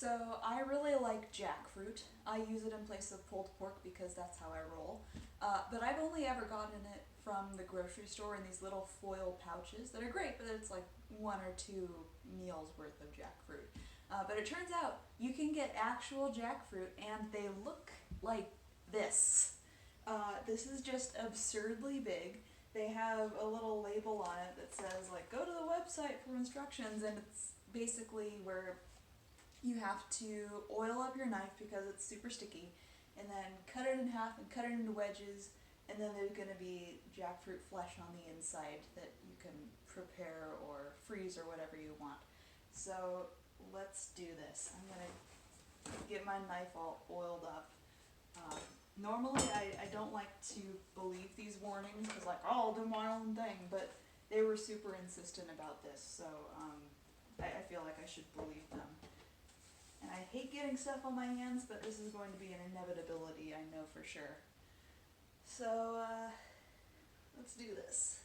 So I really like jackfruit. I use it in place of pulled pork because that's how I roll. But I've only ever gotten it from the grocery store in these little foil pouches that are great, but it's like 1 or 2 meals worth of jackfruit. But it turns out you can get actual jackfruit and they look like this. This is just absurdly big. They have a little label on it that says like go to the website for instructions, and it's basically where you have to oil up your knife because it's super sticky, and then cut it in half and cut it into wedges, and then there's going to be jackfruit flesh on the inside that you can prepare or freeze or whatever you want. So let's do this. I'm going to get my knife all oiled up. Normally I don't like to believe these warnings because like, oh, I'll do my own thing, but they were super insistent about this, so I feel like I should believe them. And I hate getting stuff on my hands, but this is going to be an inevitability, I know for sure. So, let's do this.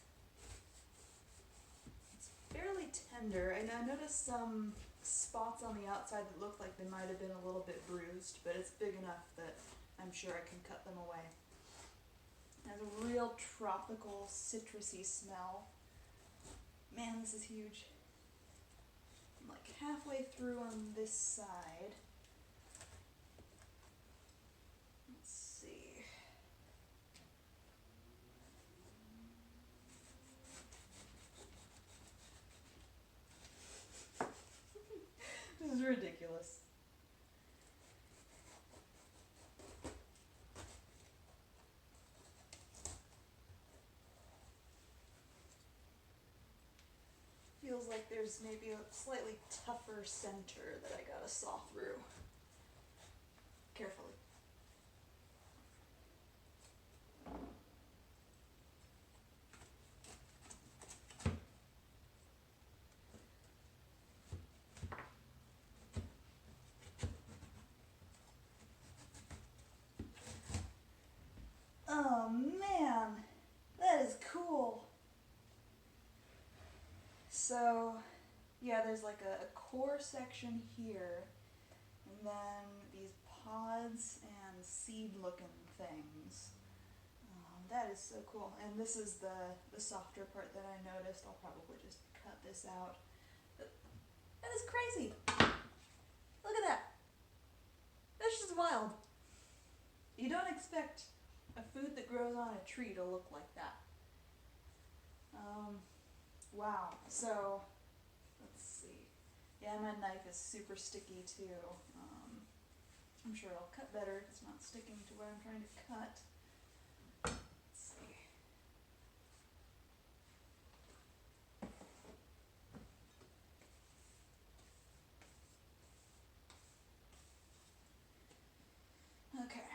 It's fairly tender, and I noticed some spots on the outside that look like they might have been a little bit bruised, but it's big enough that I'm sure I can cut them away. It has a real tropical, citrusy smell. Man, this is huge. I'm like halfway through on this side. Let's see. This is ridiculous. Feels like there's maybe a slightly tougher center that I gotta saw through. Carefully. Oh man, that is cool. So, yeah, there's like a core section here, and then these pods and seed-looking things. That is so cool. And this is the softer part that I noticed. I'll probably just cut this out. But that is crazy. Look at that. That's just wild. You don't expect a food that grows on a tree to look like that. Wow. So, let's see. Yeah, my knife is super sticky too. I'm sure it'll cut better. It's not sticking to where I'm trying to cut. Let's see. Okay.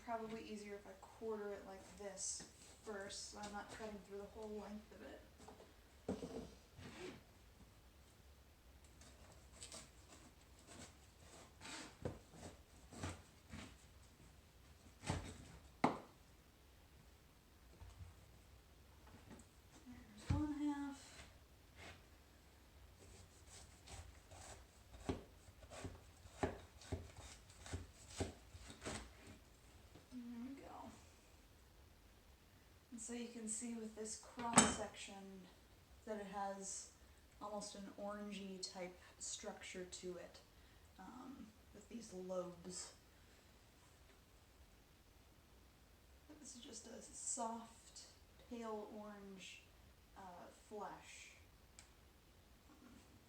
Probably easier if I quarter it like this first, so I'm not cutting through the whole length of it. There's one half. There we go. And so you can see with this cross section that it has almost an orangey type structure to it, with these lobes. But this is just a soft, pale orange flesh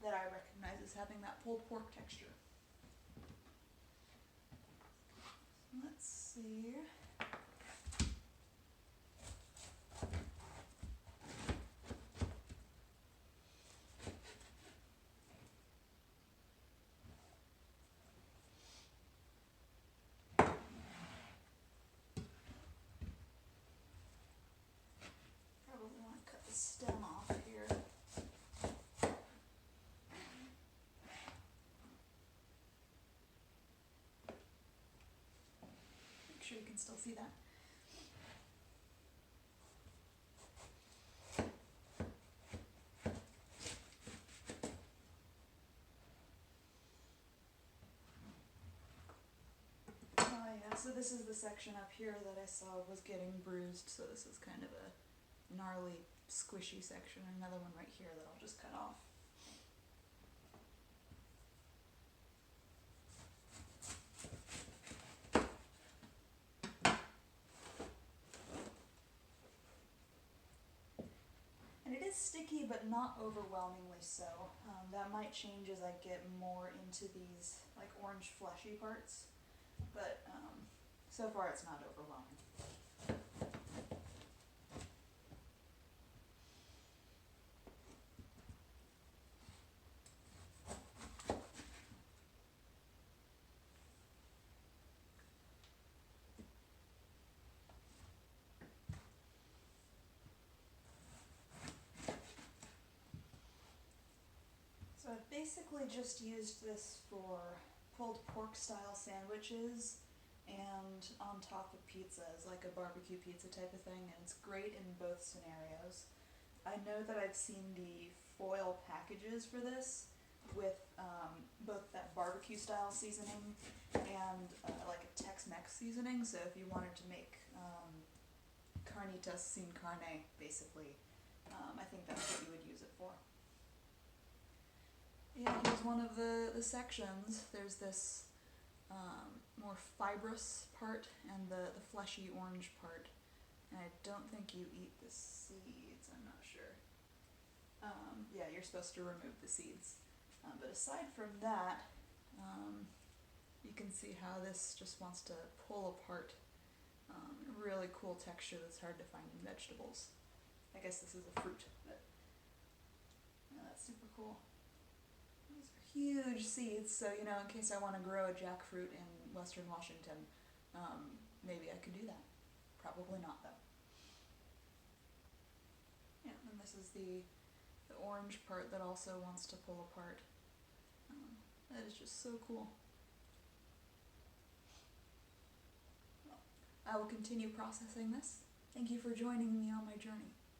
that I recognize as having that pulled pork texture. Let's see. Probably want to cut the stem off here. Make sure you can still see that. So this is the section up here that I saw was getting bruised, so this is kind of a gnarly, squishy section. Another one right here that I'll just cut off. And it is sticky, but not overwhelmingly so. That might change as I get more into these like orange fleshy parts, but so far it's not overwhelming. So I've basically just used this for pulled pork style sandwiches and on top of pizzas, like a barbecue pizza type of thing, and it's great in both scenarios. I know that I've seen the foil packages for this with both that barbecue style seasoning and like a Tex-Mex seasoning, so if you wanted to make carnitas sin carne, basically, I think that's what you would use it for. Yeah, here's one of the sections. There's this more fibrous part and the fleshy orange part. And I don't think you eat the seeds, I'm not sure. Yeah, you're supposed to remove the seeds. But aside from that, you can see how this just wants to pull apart. A really cool texture that's hard to find in vegetables. I guess this is a fruit, but yeah, that's super cool. These are huge seeds, so in case I want to grow a jackfruit in Western Washington, maybe I could do that. Probably not, though. Yeah, and this is the orange part that also wants to pull apart. That is just so cool. Well, I will continue processing this. Thank you for joining me on my journey.